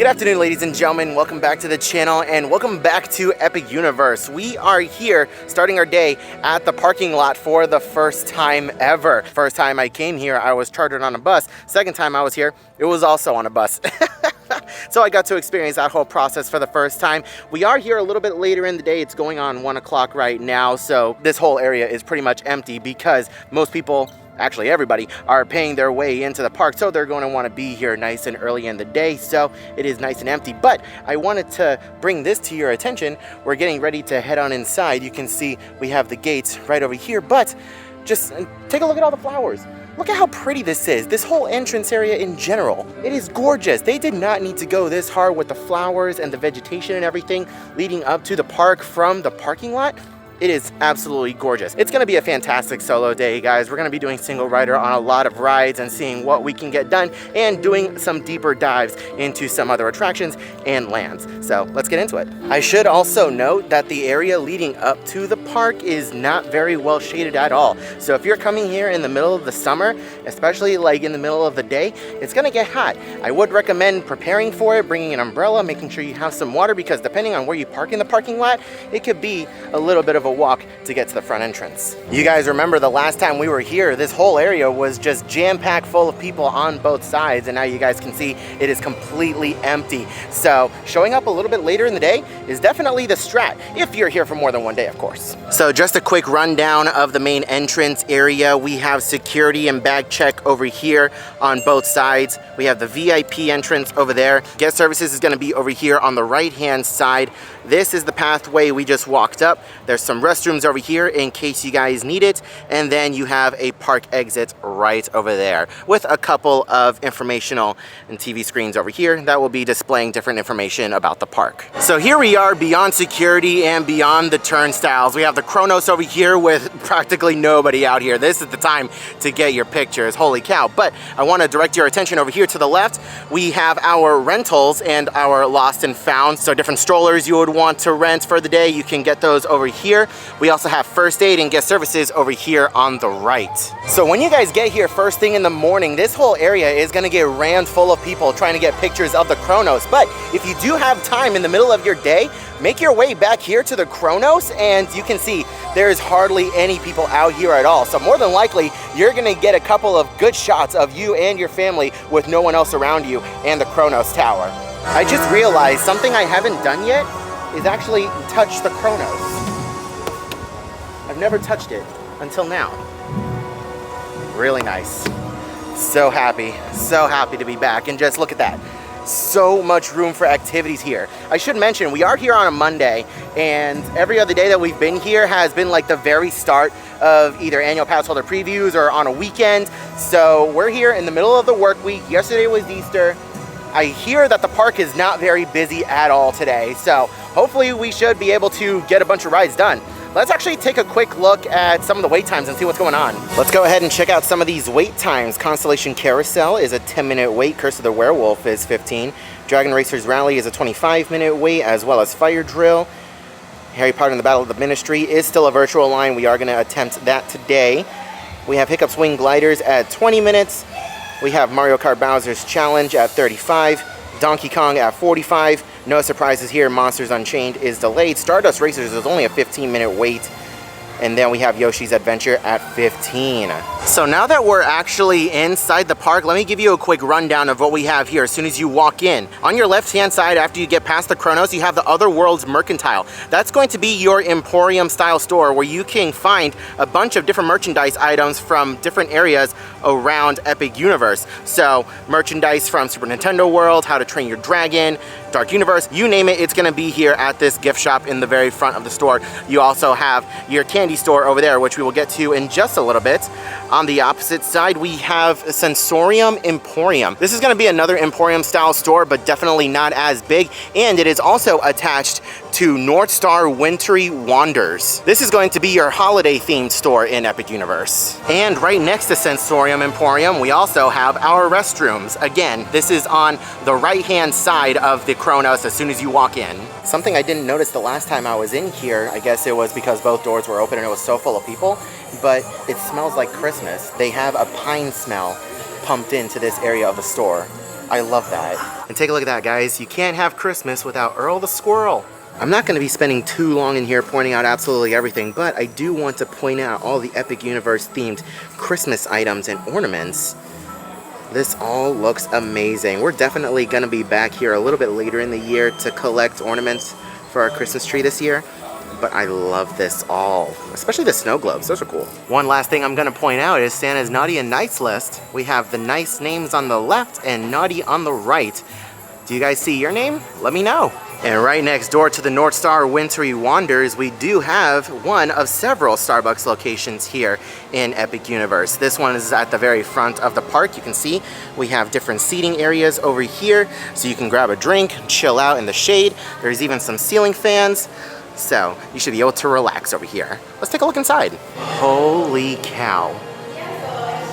Good afternoon, ladies and gentlemen. Welcome back to the channel and welcome back to Epic Universe. We are here starting our day at the parking lot for the first time ever. First time I came here, I was chartered on a bus. Second time I was here, it was also on a bus. So I got to experience that whole process for the first time. We are here a little bit later in the day. It's going on 1 o'clock right now. So this whole area is pretty much empty because most people, actually everybody, are paying their way into the park, so they're going to want to be here nice and early in the day, so it is nice and empty. But I wanted to bring this to your attention. We're getting ready to head on inside. You can see we have the gates right over here, but just take a look at all the flowers. Look at how pretty this is. This whole entrance area in general, it is gorgeous. They did not need to go this hard with the flowers and the vegetation and everything leading up to the park from the parking lot. It is absolutely gorgeous. It's gonna be a fantastic solo day, guys. We're gonna be doing single rider on a lot of rides and seeing what we can get done and doing some deeper dives into some other attractions and lands. So let's get into it. I should also note that the area leading up to the park is not very well shaded at all. So if you're coming here in the middle of the summer, especially like in the middle of the day, it's gonna get hot. I would recommend preparing for it, bringing an umbrella, making sure you have some water, because depending on where you park in the parking lot, it could be a little bit of a walk to get to the front entrance. You guys remember the last time we were here, this whole area was just jam-packed full of people on both sides, and now you guys can see it is completely empty. So showing up a little bit later in the day is definitely the strat, if you're here for more than one day, of course. So just a quick rundown of the main entrance area. We have security and bag check over here on both sides. We have the VIP entrance over there. Guest services is going to be over here on the right-hand side. This is the pathway we just walked up. There's some restrooms over here in case you guys need it, and then you have a park exit right over there with a couple of informational and TV screens over here that will be displaying different information about the park. So here we are beyond security and beyond the turnstiles. We have the Kronos over here with practically nobody out here. This is the time to get your pictures, holy cow. But I want to direct your attention over here to the left. We have our rentals and our lost and found, so different strollers you would want to rent for the day, you can get those over here. We also have first aid and guest services over here on the right. So when you guys get here first thing in the morning, this whole area is going to get rammed full of people trying to get pictures of the Kronos. But if you do have time in the middle of your day, make your way back here to the Kronos, and you can see there's hardly any people out here at all. So more than likely, you're going to get a couple of good shots of you and your family with no one else around you and the Kronos Tower. I just realized something I haven't done yet is actually touch the Kronos. I've never touched it until now. Really nice. So happy to be back, and just look at that. So much room for activities here. I should mention, we are here on a Monday, and every other day that we've been here has been like the very start of either annual pass holder previews or on a weekend. So we're here in the middle of the work week. Yesterday was Easter. I hear that the park is not very busy at all today, so hopefully we should be able to get a bunch of rides done. Let's actually take a quick look at some of the wait times and see what's going on. Let's go ahead and check out some of these wait times. Constellation Carousel is a 10-minute wait. Curse of the Werewolf is 15. Dragon Racers Rally is a 25-minute wait, as well as Fire Drill. Harry Potter and the Battle of the Ministry is still a virtual line. We are going to attempt that today. We have Hiccup's Wing Gliders at 20 minutes. We have Mario Kart Bowser's Challenge at 35. Donkey Kong at 45. No surprises here. Monsters Unchained is delayed. Stardust Racers is only a 15-minute wait. And then we have Yoshi's Adventure at 15. So now that we're actually inside the park, let me give you a quick rundown of what we have here as soon as you walk in. On your left-hand side, after you get past the Kronos, you have the Other Worlds Mercantile. That's going to be your Emporium-style store where you can find a bunch of different merchandise items from different areas around Epic Universe. So merchandise from Super Nintendo World, How to Train Your Dragon, Dark Universe, you name it, it's gonna be here at this gift shop in the very front of the store. You also have your candy store over there, which we will get to in just a little bit. On the opposite side, we have Sensorium Emporium. This is gonna be another Emporium style store, but definitely not as big. And it is also attached to North Star Wintry Wanders. This is going to be your holiday themed store in Epic Universe. And right next to Sensorium Emporium, we also have our restrooms. Again, this is on the right-hand side of the Kronos as soon as you walk in. Something I didn't notice the last time I was in here, I guess it was because both doors were open and it was so full of people, but it smells like Christmas. They have a pine smell pumped into this area of the store. I love that. And take a look at that, guys. You can't have Christmas without Earl the Squirrel. I'm not going to be spending too long in here pointing out absolutely everything, but I do want to point out all the Epic Universe themed Christmas items and ornaments. This all looks amazing. We're definitely going to be back here a little bit later in the year to collect ornaments for our Christmas tree this year. But I love this all, especially the snow globes. Those are cool. One last thing I'm going to point out is Santa's Naughty and Nice list. We have the nice names on the left and naughty on the right. Do you guys see your name? Let me know. And right next door to the North Star Wintry Wonders, we do have one of several Starbucks locations here in Epic Universe. This one is at the very front of the park. You can see we have different seating areas over here, so you can grab a drink, chill out in the shade. There's even some ceiling fans, so you should be able to relax over here. Let's take a look inside. Holy cow.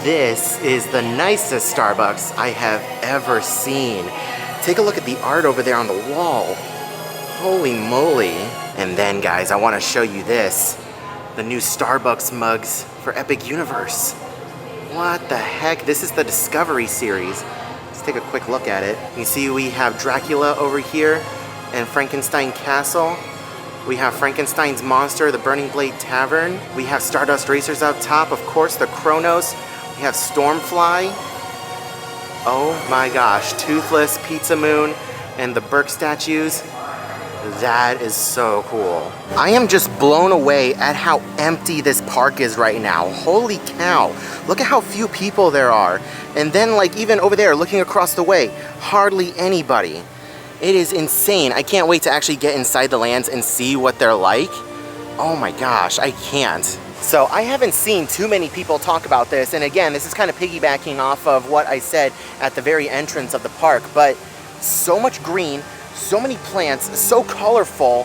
This is the nicest Starbucks I have ever seen. Take a look at the art over there on the wall. Holy moly. And then, guys, I want to show you this. The new Starbucks mugs for Epic Universe. What the heck? This is the Discovery series. Let's take a quick look at it. You see we have Dracula over here and Frankenstein Castle. We have Frankenstein's Monster, the Burning Blade Tavern. We have Stardust Racers up top. Of course, the Kronos. We have Stormfly. Oh my gosh, Toothless, Pizza Moon, and the Burke statues. That is so cool. I am just blown away at how empty this park is right now. Holy cow. Look at how few people there are. And then like even over there, looking across the way, hardly anybody. It is insane. I can't wait to actually get inside the lands and see what they're like. Oh my gosh, I can't. So I haven't seen too many people talk about this, and again, this is kind of piggybacking off of what I said at the very entrance of the park, but so much green, so many plants, so colorful.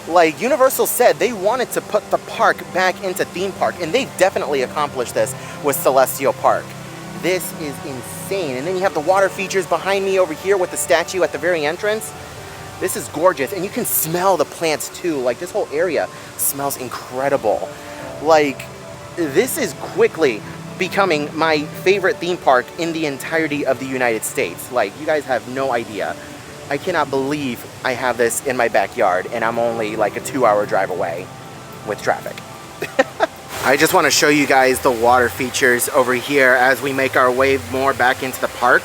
Like Universal said, they wanted to put the park back into theme park, and they definitely accomplished this with Celestial Park. This is insane. And then you have the water features behind me over here with the statue at the very entrance. This is gorgeous, and you can smell the plants too. Like this whole area smells incredible. Like, this is quickly becoming my favorite theme park in the entirety of the United States. Like, you guys have no idea. I cannot believe I have this in my backyard, and I'm only like a 2-hour drive away with traffic. I just want to show you guys the water features over here as we make our way more back into the park.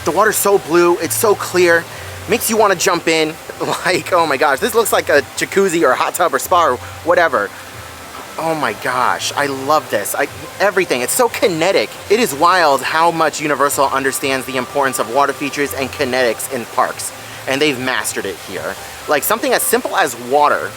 The water's so blue, it's so clear, makes you want to jump in. Like, oh my gosh, this looks like a jacuzzi or a hot tub or spa or whatever. Oh my gosh, I love this. Everything, it's so kinetic. It is wild how much Universal understands the importance of water features and kinetics in parks. And they've mastered it here. Like something as simple as water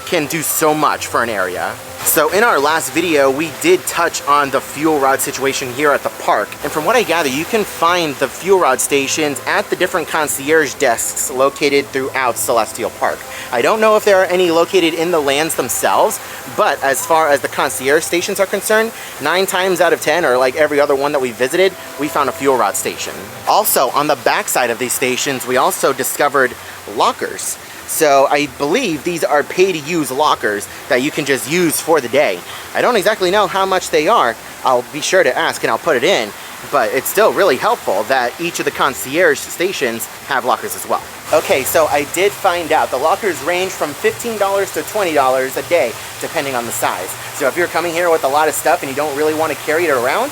can do so much for an area. So in our last video, we did touch on the fuel rod situation here at the park. And from what I gather, you can find the fuel rod stations at the different concierge desks located throughout Celestial Park. I don't know if there are any located in the lands themselves, but as far as the concierge stations are concerned, 9 times out of 10, or like every other one that we visited, we found a fuel rod station. Also, on the backside of these stations, we also discovered lockers. So I believe these are pay-to-use lockers that you can just use for the day. I don't exactly know how much they are. I'll be sure to ask and I'll put it in, but it's still really helpful that each of the concierge stations have lockers as well. Okay, so I did find out the lockers range from $15 to $20 a day, depending on the size. So if you're coming here with a lot of stuff and you don't really want to carry it around,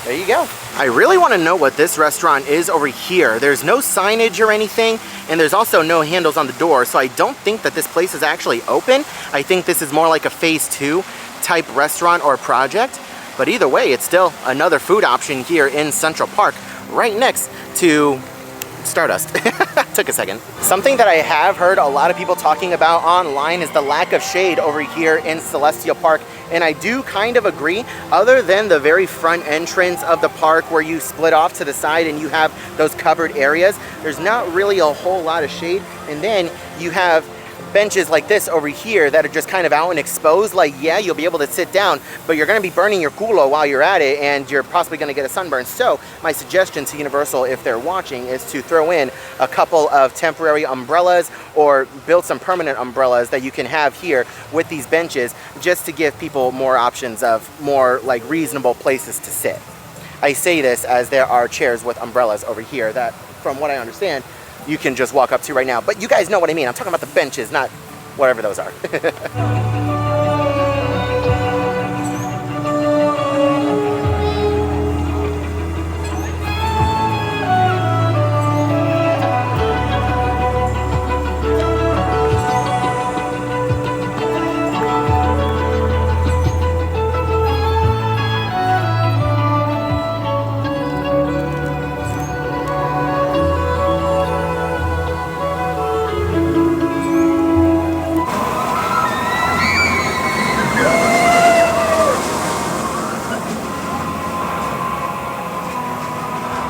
there you go. I really want to know what this restaurant is over here. There's no signage or anything, and there's also no handles on the door, so I don't think that this place is actually open. I think this is more like a phase 2 type restaurant or project, but either way, it's still another food option here in Central Park, right next to Stardust. Took a second. Something that I have heard a lot of people talking about online is the lack of shade over here in Celestial Park, and I do kind of agree. Other than the very front entrance of the park where you split off to the side and you have those covered areas, there's not really a whole lot of shade. And then you have benches like this over here that are just kind of out and exposed. Like, yeah, you'll be able to sit down, but you're going to be burning your culo while you're at it, and you're possibly going to get a sunburn. So my suggestion to Universal, if they're watching, is to throw in a couple of temporary umbrellas or build some permanent umbrellas that you can have here with these benches, just to give people more options of more like reasonable places to sit. I say this as there are chairs with umbrellas over here that, from what I understand, you can just walk up to right now. But you guys know what I mean. I'm talking about the benches, not whatever those are.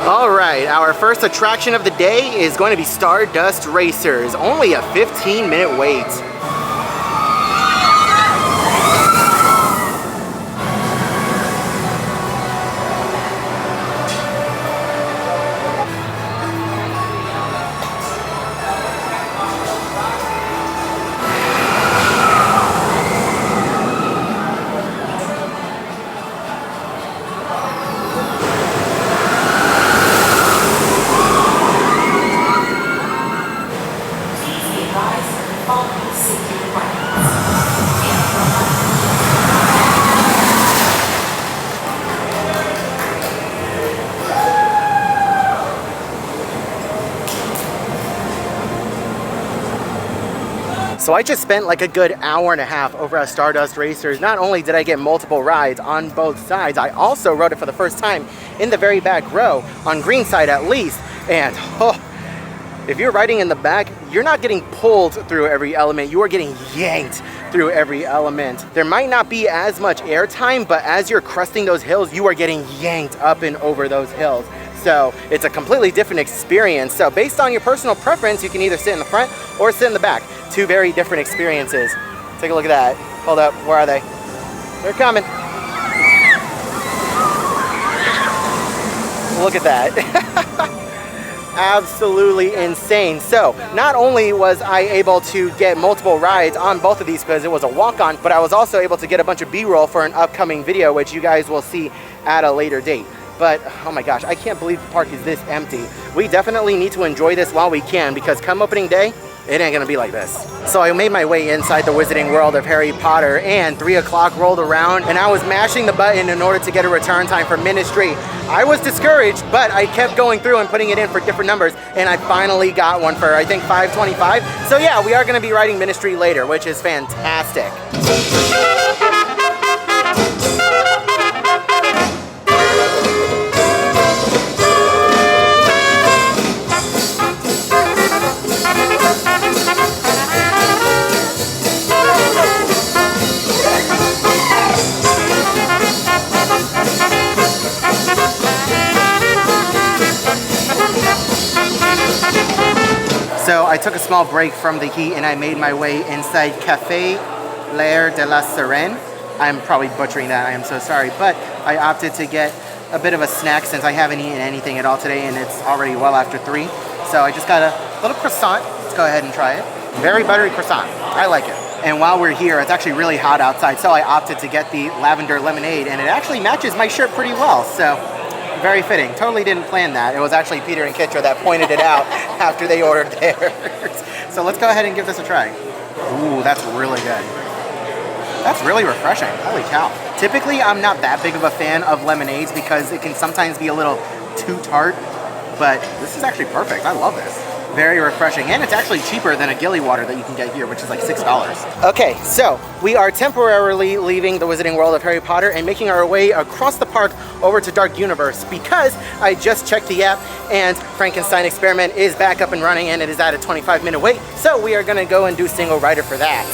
Alright, our first attraction of the day is going to be Stardust Racers. Only a 15-minute wait. So I just spent like a good hour and a half over at Stardust Racers. Not only did I get multiple rides on both sides, I also rode it for the first time in the very back row, on green side at least. And if you're riding in the back, you're not getting pulled through every element, you are getting yanked through every element. There might not be as much air time, but as you're cresting those hills, you are getting yanked up and over those hills. So it's a completely different experience. So based on your personal preference, you can either sit in the front or sit in the back. Two very different experiences. Take a look at that. Hold up, where are they? They're coming. Look at that. Absolutely insane. So not only was I able to get multiple rides on both of these because it was a walk-on, but I was also able to get a bunch of B-roll for an upcoming video, which you guys will see at a later date. But oh my gosh, I can't believe the park is this empty. We definitely need to enjoy this while we can, because come opening day, it ain't gonna be like this. So I made my way inside the Wizarding World of Harry Potter, and 3 o'clock rolled around and I was mashing the button in order to get a return time for Ministry. I was discouraged, but I kept going through and putting it in for different numbers, and I finally got one for I think 525. So yeah, we are gonna be riding Ministry later, which is fantastic. So I took a small break from the heat and I made my way inside Café L'air de la Sirène. I'm probably butchering that, I am so sorry, but I opted to get a bit of a snack since I haven't eaten anything at all today and it's already well after 3. So I just got a little croissant. Let's go ahead and try it. Very buttery croissant. I like it. And while we're here, it's actually really hot outside, so I opted to get the lavender lemonade, and it actually matches my shirt pretty well, so very fitting. Totally didn't plan that. It was actually Peter and Kitra that pointed it out after they ordered theirs. So let's go ahead and give this a try. Ooh, that's really good. That's really refreshing. Holy cow. Typically, I'm not that big of a fan of lemonades because it can sometimes be a little too tart, but this is actually perfect. I love this. Very refreshing, and it's actually cheaper than a Gilly water that you can get here, which is like $6. Okay, so we are temporarily leaving the Wizarding World of Harry Potter and making our way across the park over to Dark Universe because I just checked the app and Frankenstein Experiment is back up and running and it is at a 25-minute wait. So we are gonna go and do single rider for that.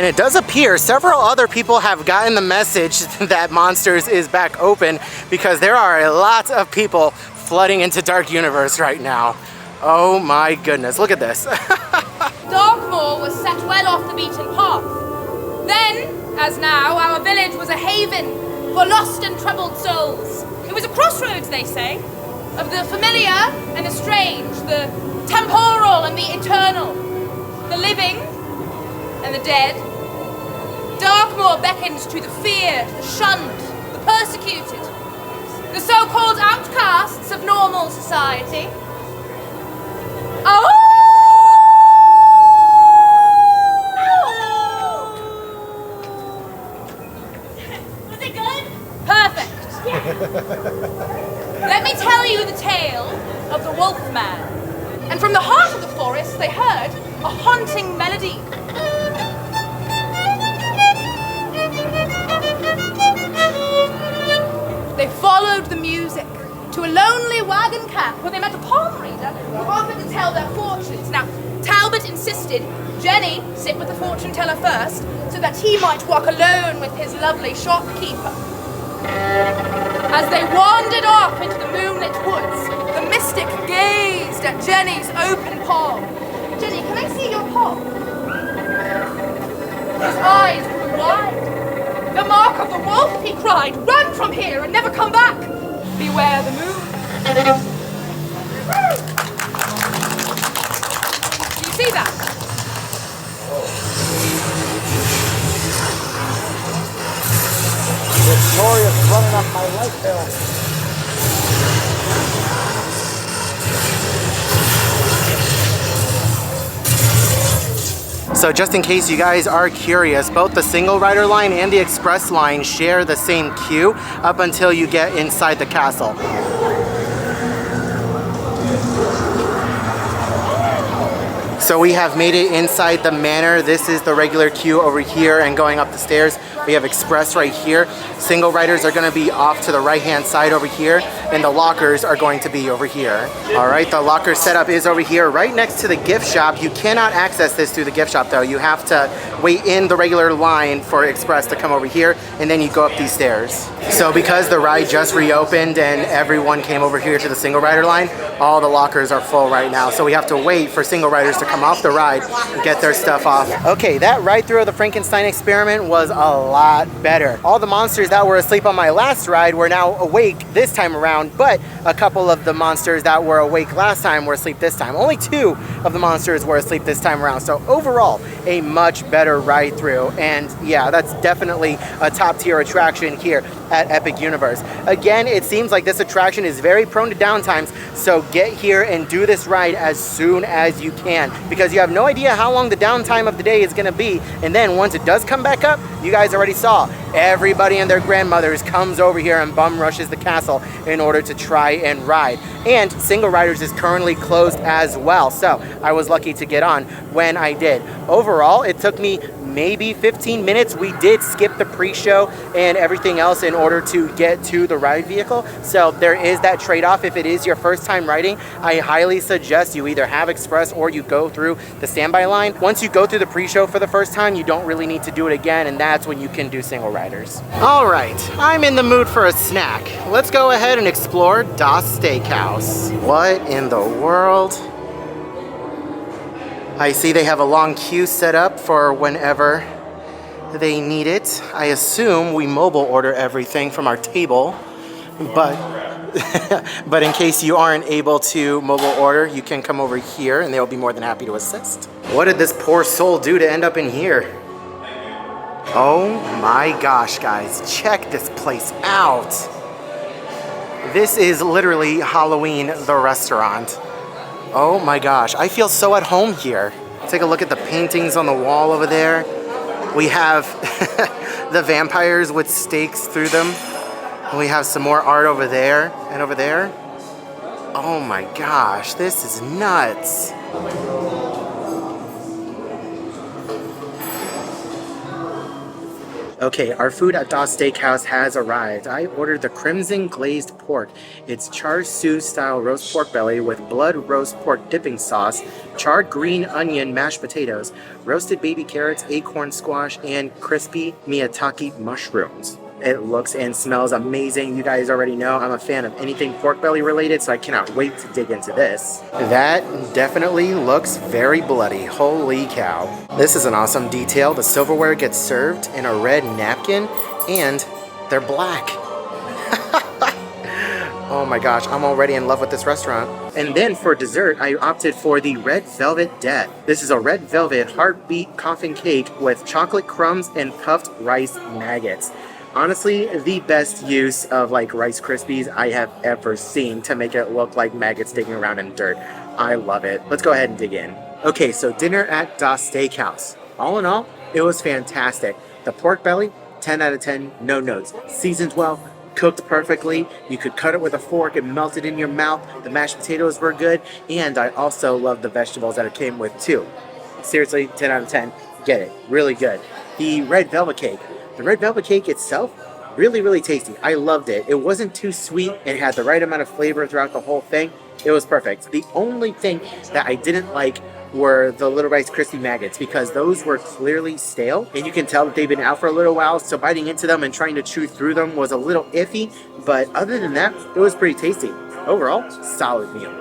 And it does appear several other people have gotten the message that Monsters is back open, because there are lots of people flooding into Dark Universe right now. Oh my goodness, look at this. Darkmoor was set well off the beaten path. Then, as now, our village was a haven for lost and troubled souls. It was a crossroads, they say, of the familiar and the strange, the temporal and the eternal, the living and the dead. Darkmoor beckons to the feared, the shunned, the persecuted, the so-called outcasts of normal society. Oh! Was it good? Perfect. Let me tell you the tale of the Wolfman. And from the heart of the forest they heard a haunting melody. They followed the music to a lonely wagon camp where they met a palm reader who offered to tell their fortunes. Now, Talbot insisted Jenny sit with the fortune teller first so that he might walk alone with his lovely shopkeeper. As they wandered off into the moonlit woods, the mystic gazed at Jenny's open palm. Jenny, can I see your palm? His eyes grew wide. The mark of the wolf, he cried. Run from here and never come back. Beware the moon. Do you see that? Victoria's running up my light bill. So just in case you guys are curious, both the single rider line and the express line share the same queue up until you get inside the castle. So we have made it inside the manor. This is the regular queue over here, and going up the stairs, we have express right here. Single riders are going to be off to the right-hand side over here, and the lockers are going to be over here. All right, the locker setup is over here, right next to the gift shop. You cannot access this through the gift shop, though. You have to wait in the regular line for express to come over here, and then you go up these stairs. So because the ride just reopened and everyone came over here to the single rider line, all the lockers are full right now. So we have to wait for single riders to come off the ride and get their stuff off. Okay, that ride through of the Frankenstein experiment was a lot better. All the monsters that were asleep on my last ride were now awake this time around, but a couple of the monsters that were awake last time were asleep this time. Only 2 of the monsters were asleep this time around. So overall, a much better ride through. And yeah, that's definitely a top tier attraction here at Epic Universe. Again, it seems like this attraction is very prone to downtimes, so get here and do this ride as soon as you can, because you have no idea how long the downtime of the day is going to be. And then once it does come back up, you guys already saw, everybody and their grandmothers comes over here and bum rushes the castle in order to try and ride. And Single Riders is currently closed as well, so I was lucky to get on when I did. Overall, it took me maybe 15 minutes. We did skip the pre-show and everything else in order to get to the ride vehicle. So there is that trade-off. If it is your first time riding, I highly suggest you either have express or you go through the standby line. Once you go through the pre-show for the first time, you don't really need to do it again, and that's when you can do single riders. All right, I'm in the mood for a snack. Let's go ahead and explore Das Steakhouse. What in the world? I see they have a long queue set up for whenever they need it. I assume we mobile order everything from our table, but but in case you aren't able to mobile order, you can come over here and they'll be more than happy to assist. What did this poor soul do to end up in here? Oh my gosh, guys, check this place out. This is literally Halloween the restaurant. Oh my gosh, I feel so at home here. Take a look at the paintings on the wall over there. We have the vampires with stakes through them. We have some more art over there and over there. Oh my gosh, this is nuts. Okay, our food at Das Steakhouse has arrived. I ordered the crimson glazed pork. It's char siu style roast pork belly with blood roast pork dipping sauce, charred green onion mashed potatoes, roasted baby carrots, acorn squash, and crispy miyataki mushrooms. It looks and smells amazing. You guys already know I'm a fan of anything pork belly related, so I cannot wait to dig into this. That definitely looks very bloody. Holy cow. This is an awesome detail. The silverware gets served in a red napkin, and they're black. Oh my gosh, I'm already in love with this restaurant. And then for dessert, I opted for the Red Velvet Death. This is a red velvet heartbeat coffin cake with chocolate crumbs and puffed rice maggots. Honestly, the best use of like Rice Krispies I have ever seen to make it look like maggots digging around in dirt. I love it. Let's go ahead and dig in. Okay, so dinner at Das Steakhouse. All in all, it was fantastic. The pork belly, 10 out of 10, no notes. Seasoned well, cooked perfectly. You could cut it with a fork and melt it in your mouth. The mashed potatoes were good, and I also loved the vegetables that it came with too. Seriously, 10 out of 10. Get it. Really good. The red velvet cake. The red velvet cake itself, really tasty. I loved it. It wasn't too sweet. It had the right amount of flavor throughout the whole thing. It was perfect. The only thing that I didn't like were the little Rice Krispie maggots, because those were clearly stale, and you can tell that they've been out for a little while, so biting into them and trying to chew through them was a little iffy, but other than that, it was pretty tasty. Overall, solid meal.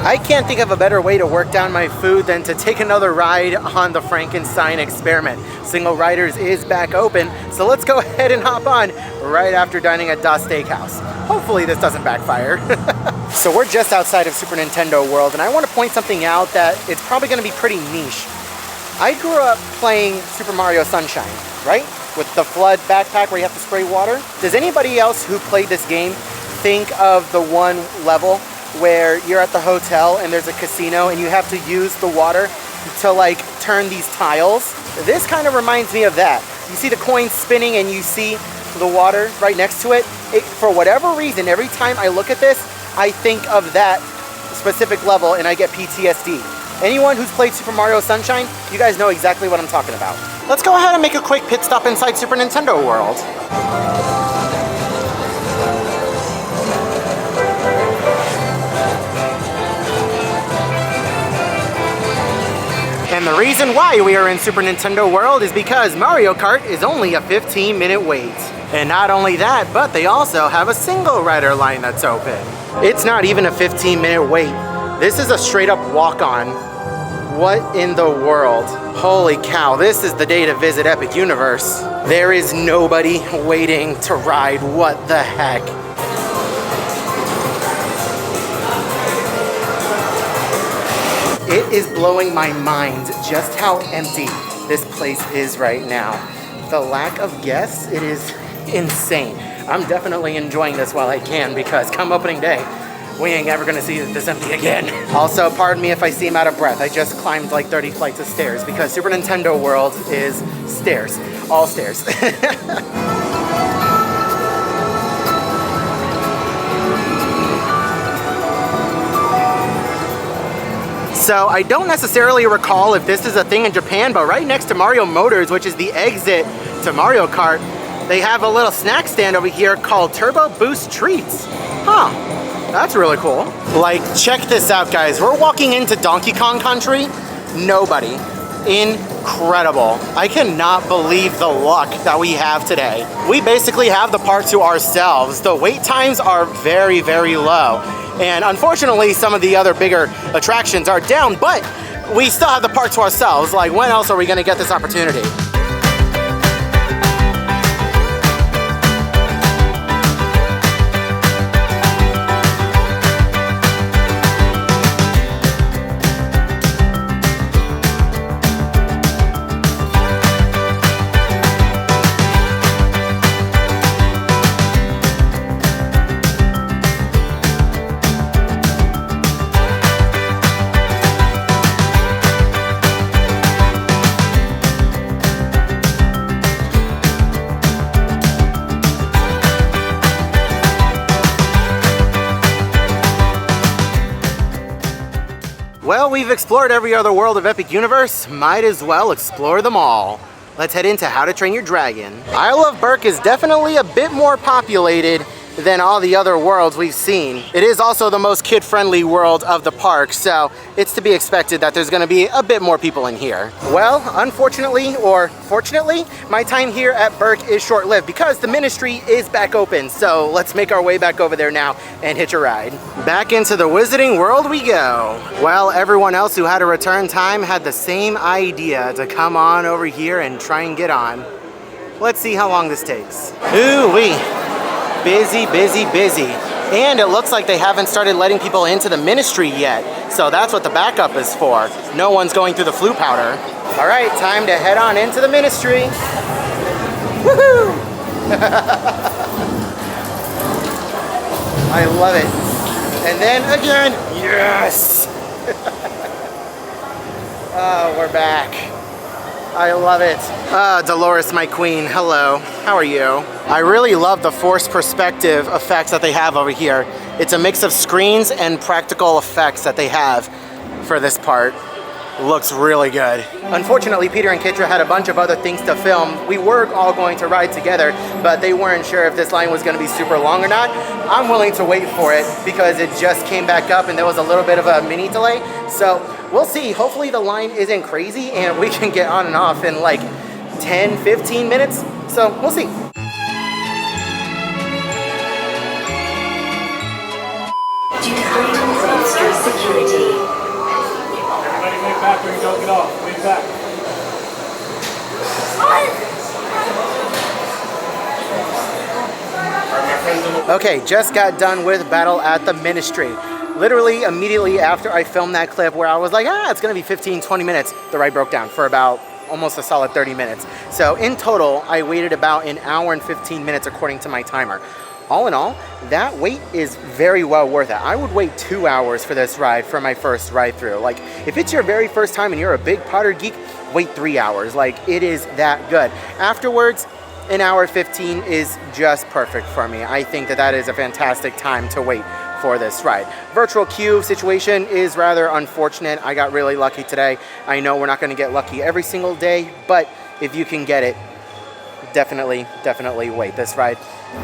I can't think of a better way to work down my food than to take another ride on the Frankenstein experiment. Single Riders is back open, so let's go ahead and hop on right after dining at Das Steakhouse. Hopefully this doesn't backfire. So we're just outside of Super Nintendo World, and I want to point something out that it's probably going to be pretty niche. I grew up playing Super Mario Sunshine, right? With the flood backpack where you have to spray water. Does anybody else who played this game think of the one level where you're at the hotel and there's a casino and you have to use the water to like turn these tiles? This kind of reminds me of that. You see the coins spinning and you see the water right next to it. For whatever reason, every time I look at this, I think of that specific level and I get PTSD. Anyone who's played Super Mario Sunshine, you guys know exactly what I'm talking about. Let's go ahead and make a quick pit stop inside Super Nintendo World. And the reason why we are in Super Nintendo World is because Mario Kart is only a 15-minute wait. And not only that, but they also have a single rider line that's open. It's not even a 15-minute wait. This is a straight up walk-on. What in the world? Holy cow, this is the day to visit Epic Universe. There is nobody waiting to ride. What the heck? It is blowing my mind just how empty this place is right now. The lack of guests, it is insane. I'm definitely enjoying this while I can, because come opening day, we ain't ever gonna see this empty again. Also, pardon me if I seem out of breath. I just climbed like 30 flights of stairs because Super Nintendo World is stairs, all stairs. So I don't necessarily recall if this is a thing in Japan, but right next to Mario Motors, which is the exit to Mario Kart, they have a little snack stand over here called Turbo Boost Treats. Huh, that's really cool. Like, check this out, guys. We're walking into Donkey Kong Country. Nobody. Incredible. I cannot believe the luck that we have today. We basically have the park to ourselves. The wait times are very, very low. And unfortunately, some of the other bigger attractions are down, but we still have the park to ourselves. Like, when else are we gonna get this opportunity? Well, we've explored every other world of Epic Universe. Might as well explore them all. Let's head into How to Train Your Dragon. Isle of Berk is definitely a bit more populated than all the other worlds we've seen. It is also the most kid-friendly world of the park, so it's to be expected that there's gonna be a bit more people in here. Well, unfortunately, or fortunately, my time here at Berk is short-lived because the Ministry is back open, so let's make our way back over there now and hitch a ride. Back into the Wizarding World we go. Well, everyone else who had a return time had the same idea to come on over here and try and get on. Let's see how long this takes. Ooh-wee. Busy, busy, busy. And it looks like they haven't started letting people into the Ministry yet. So that's what the backup is for. No one's going through the flue powder. All right, time to head on into the Ministry. Woohoo! I love it. And then again, yes! Oh, we're back. I love it. Dolores, my queen, hello. How are you? I really love the forced perspective effects that they have over here. It's a mix of screens and practical effects that they have for this part. Looks really good. Unfortunately, Peter and Kitra had a bunch of other things to film. We were all going to ride together, but they weren't sure if this line was going to be super long or not. I'm willing to wait for it because it just came back up and there was a little bit of a mini delay. So we'll see. Hopefully the line isn't crazy and we can get on and off in like 10, 15 minutes. So we'll see. Due to heightened extra security. Wait back when you don't get off. Wait back. Okay, just got done with Battle at the Ministry. Literally immediately after I filmed that clip where I was like, it's gonna be 15, 20 minutes, the ride broke down for about almost a solid 30 minutes. So in total, I waited about an hour and 15 minutes according to my timer. All in all, that wait is very well worth it. I would wait 2 hours for this ride for my first ride through. Like, if it's your very first time and you're a big Potter geek, wait 3 hours. Like, it is that good. Afterwards, an hour 15 is just perfect for me. I think that that is a fantastic time to wait for this ride. Virtual queue situation is rather unfortunate. I got really lucky today. I know we're not gonna get lucky every single day, but if you can get it, definitely wait. This ride,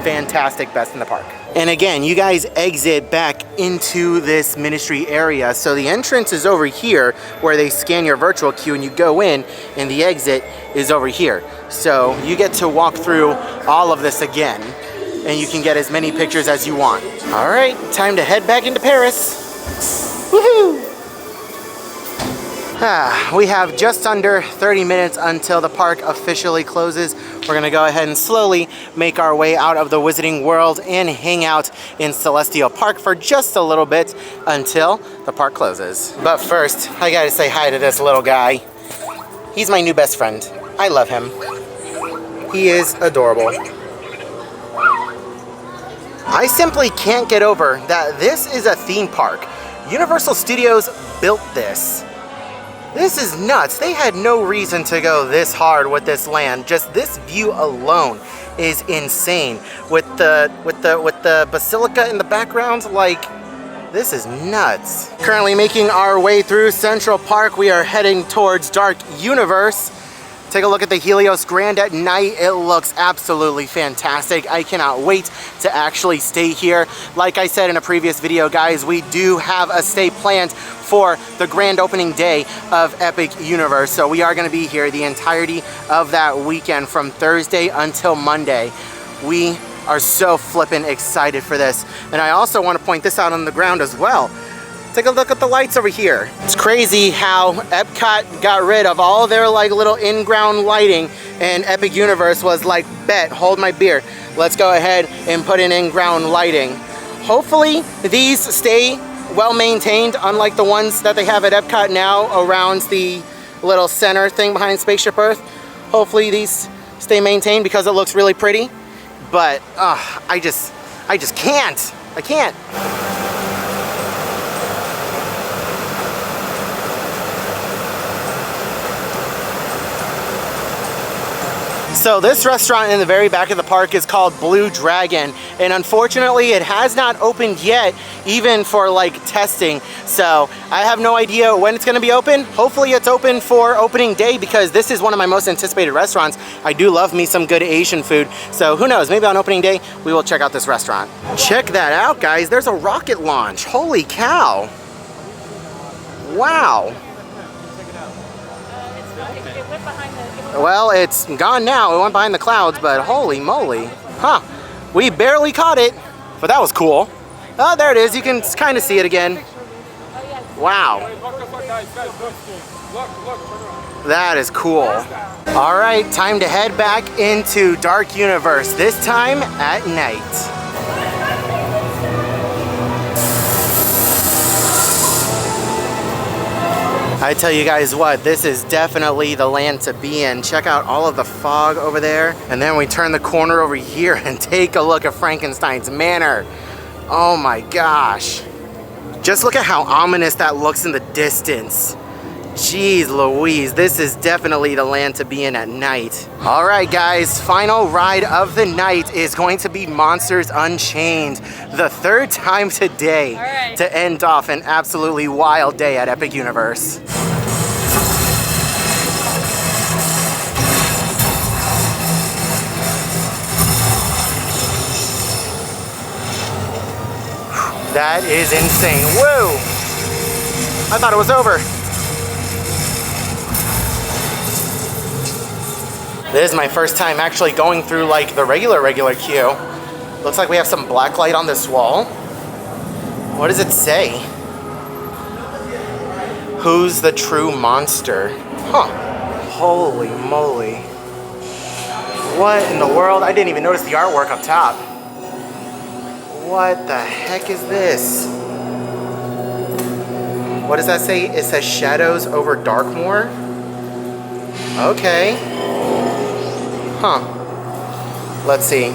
fantastic, best in the park. And again, you guys exit back into this Ministry area. So the entrance is over here where they scan your virtual queue and you go in, and the exit is over here. So you get to walk through all of this again and you can get as many pictures as you want. All right, time to head back into Paris. Woohoo! We have just under 30 minutes until the park officially closes. We're gonna go ahead and slowly make our way out of the Wizarding World and hang out in Celestial Park for just a little bit until the park closes. But first, I gotta say hi to this little guy. He's my new best friend. I love him. He is adorable. I simply can't get over that this is a theme park. Universal Studios built this. This is nuts. They had no reason to go this hard with this land. Just this view alone is insane. With the basilica in the background, like, this is nuts. Currently making our way through Central Park. We are heading towards Dark Universe. Take a look at the Helios Grand at night. It looks absolutely fantastic. I cannot wait to actually stay here. Like I said in a previous video, guys, we do have a stay planned for the grand opening day of Epic Universe. So we are gonna be here the entirety of that weekend from Thursday until Monday. We are so flippin' excited for this. And I also wanna point this out on the ground as well. Take a look at the lights over here. It's crazy how Epcot got rid of all their like little in-ground lighting and Epic Universe was like, bet, hold my beer. Let's go ahead and put in in-ground lighting. Hopefully these stay well maintained, unlike the ones that they have at Epcot now around the little center thing behind Spaceship Earth. Hopefully these stay maintained because it looks really pretty. But I just can't. I can't. So this restaurant in the very back of the park is called Blue Dragon, and unfortunately it has not opened yet, even for like testing. So I have no idea when it's gonna be open. Hopefully it's open for opening day, because this is one of my most anticipated restaurants. I do love me some good Asian food. So who knows, maybe on opening day, we will check out this restaurant. Check that out, guys. There's a rocket launch. Holy cow. Wow. Well, it's gone now. It went behind the clouds, but holy moly. Huh. We barely caught it, but that was cool. Oh, there it is. You can kind of see it again. Wow. That is cool. All right, time to head back into Dark Universe, this time at night. I tell you guys what, this is definitely the land to be in. Check out all of the fog over there. And then we turn the corner over here and take a look at Frankenstein's Manor. Oh my gosh. Just look at how ominous that looks in the distance. Jeez Louise, this is definitely the land to be in at night. All right guys, final ride of the night is going to be Monsters Unchained. The third time today to end off an absolutely wild day at Epic Universe. That is insane. Whoa! I thought it was over. This is my first time actually going through like the regular queue. Looks like we have some black light on this wall. What does it say? Who's the true monster? Huh. Holy moly. What in the world? I didn't even notice the artwork up top. What the heck is this? What does that say? It says Shadows over Darkmoor? Okay. Huh. Let's see.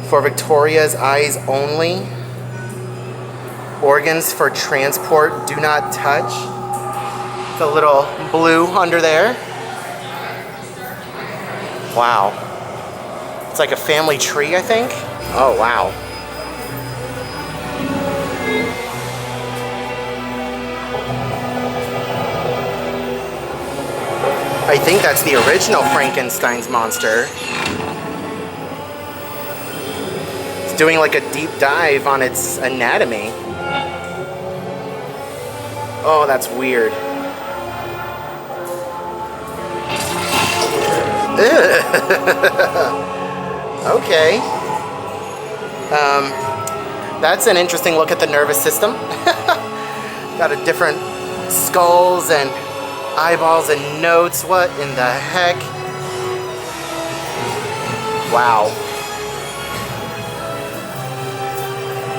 For Victoria's eyes only. Organs for transport do not touch. The little blue under there. Wow. It's like a family tree, I think. Oh, wow. I think that's the original Frankenstein's monster. It's doing like a deep dive on its anatomy. Oh, that's weird. Okay. That's an interesting look at the nervous system. Got a different skulls and eyeballs and notes. What in the heck? Wow.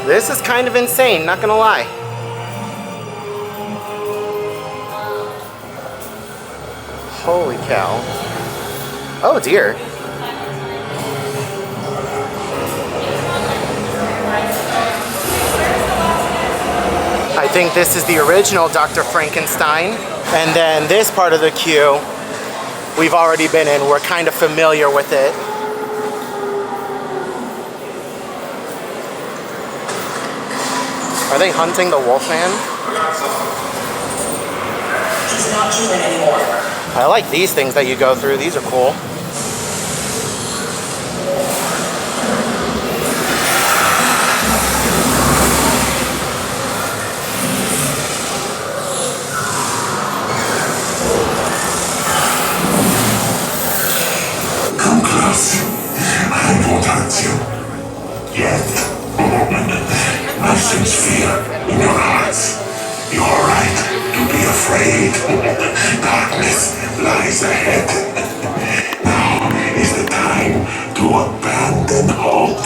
This is kind of insane, not gonna lie. Holy cow. Oh dear. I think this is the original Dr. Frankenstein. And then this part of the queue, we've already been in. We're kind of familiar with it. Are they hunting the Wolfman? He's not human anymore. I like these things that you go through. These are cool. I won't hurt you. Yet. I sense fear in your hearts. You are right to be afraid. Darkness lies ahead. Now is the time to abandon hope.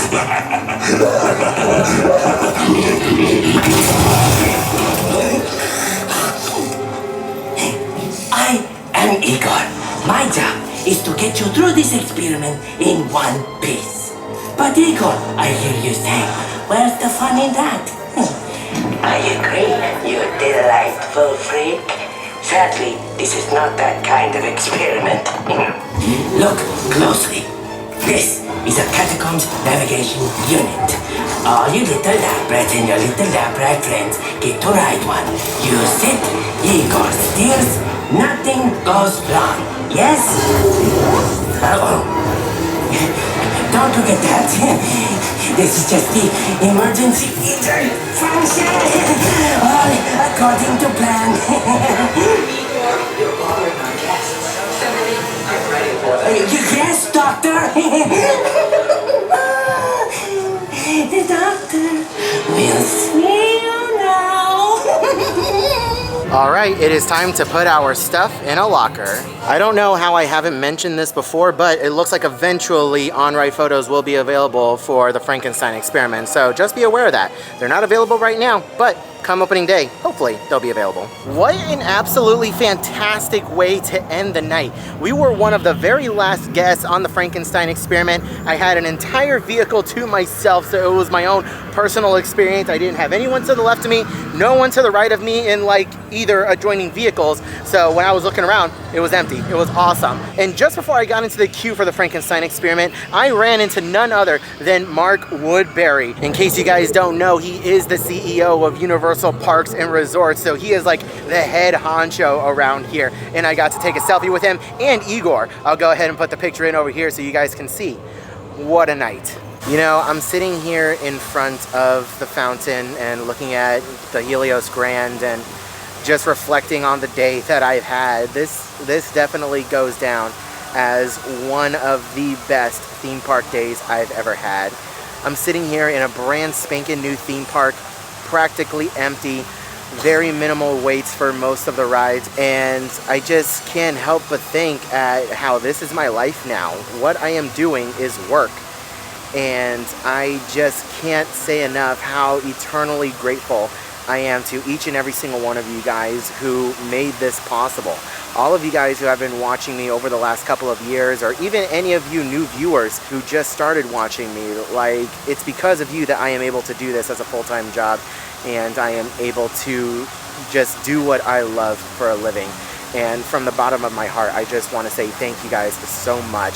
I am Igor. My job is to get you through this experiment in one piece. But Igor, I hear you say, where's the fun in that? I agree, you delightful freak. Sadly, this is not that kind of experiment. Look closely. This is a Catacombs Navigation Unit. All you little lab rats and your little lab rat friends get to ride one. You sit, Igor steers, nothing goes wrong. Yes? Uh-oh. Don't forget that. This is just the emergency feature function. All according to plan. Igor, you're bothering our guests. Somebody, I'm ready for them. Yes, Doctor. The doctor will see you now. All right, it is time to put our stuff in a locker. I don't know how I haven't mentioned this before, but it looks like eventually on-ride photos will be available for the Frankenstein experiment. So just be aware of that. They're not available right now, but come opening day, hopefully they'll be available. What an absolutely fantastic way to end the night. We were one of the very last guests on the Frankenstein experiment. I had an entire vehicle to myself, so it was my own personal experience. I didn't have anyone to the left of me, no one to the right of me in like either adjoining vehicles. So when I was looking around, it was empty. It was awesome. And just before I got into the queue for the Frankenstein experiment, I ran into none other than Mark Woodbury. In case you guys don't know, he is the CEO of Universal Parks and Resorts, so he is like the head honcho around here. And I got to take a selfie with him and Igor. I'll go ahead and put the picture in over here so you guys can see. What a night. You know, I'm sitting here in front of the fountain and looking at the Helios Grand and just reflecting on the day that I've had. This definitely goes down as one of the best theme park days I've ever had. I'm sitting here in a brand spanking new theme park, practically empty, very minimal waits for most of the rides, and I just can't help but think at how this is my life now. What I am doing is work, and I just can't say enough how eternally grateful I am to each and every single one of you guys who made this possible. All of you guys who have been watching me over the last couple of years, or even any of you new viewers who just started watching me, like, it's because of you that I am able to do this as a full-time job, and I am able to just do what I love for a living. And from the bottom of my heart, I just want to say thank you guys so much.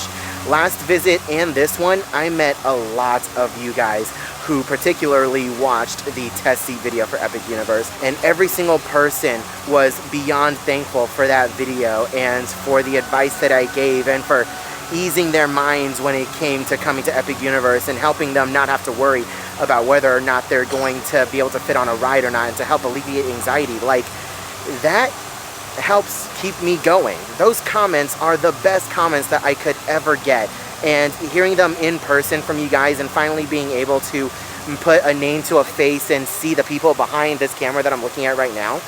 Last visit and this one, I met a lot of you guys who particularly watched the test seat video for Epic Universe, and every single person was beyond thankful for that video and for the advice that I gave and for easing their minds when it came to coming to Epic Universe and helping them not have to worry about whether or not they're going to be able to fit on a ride or not, and to help alleviate anxiety. Like, that helps keep me going. Those comments are the best comments that I could ever get. And hearing them in person from you guys and finally being able to put a name to a face and see the people behind this camera that I'm looking at right now,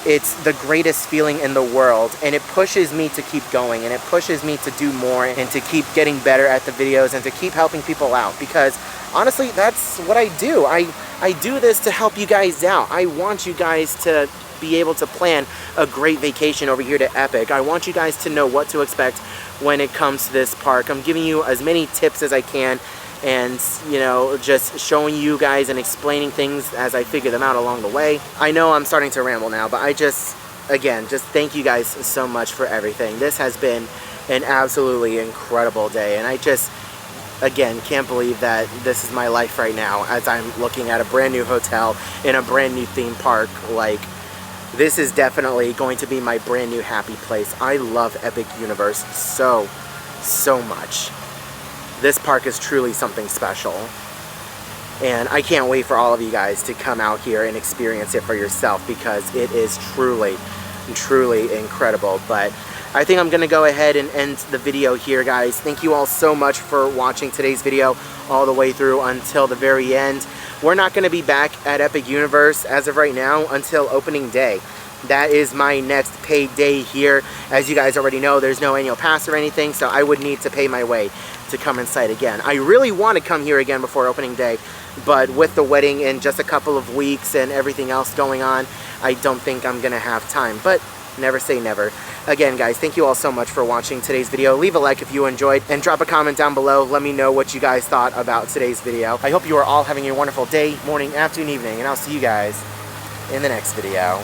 it's the greatest feeling in the world, and it pushes me to keep going, and it pushes me to do more and to keep getting better at the videos and to keep helping people out, because honestly, that's what I do. I do this to help you guys out. I want you guys to be able to plan a great vacation over here to Epic. I want you guys to know what to expect when it comes to this park. I'm giving you as many tips as I can, and, you know, just showing you guys and explaining things as I figure them out along the way. I know I'm starting to ramble now, but I just, again, just thank you guys so much for everything. This has been an absolutely incredible day, and I just, again, can't believe that this is my life right now as I'm looking at a brand new hotel in a brand new theme park. Like, this is definitely going to be my brand new happy place. I love Epic Universe so much. This park is truly something special, and I can't wait for all of you guys to come out here and experience it for yourself, because it is truly incredible. But I think I'm gonna go ahead and end the video here, guys. Thank you all so much for watching today's video all the way through until the very end. We're not gonna be back at Epic Universe as of right now until opening day. That is my next paid day here. As you guys already know, there's no annual pass or anything, so I would need to pay my way to come inside again. I really want to come here again before opening day, but with the wedding in just a couple of weeks and everything else going on, I don't think I'm gonna have time, but never say never. Again, guys, thank you all so much for watching today's video. Leave a like if you enjoyed, and drop a comment down below. Let me know what you guys thought about today's video. I hope you are all having a wonderful day, morning, afternoon, evening, and I'll see you guys in the next video.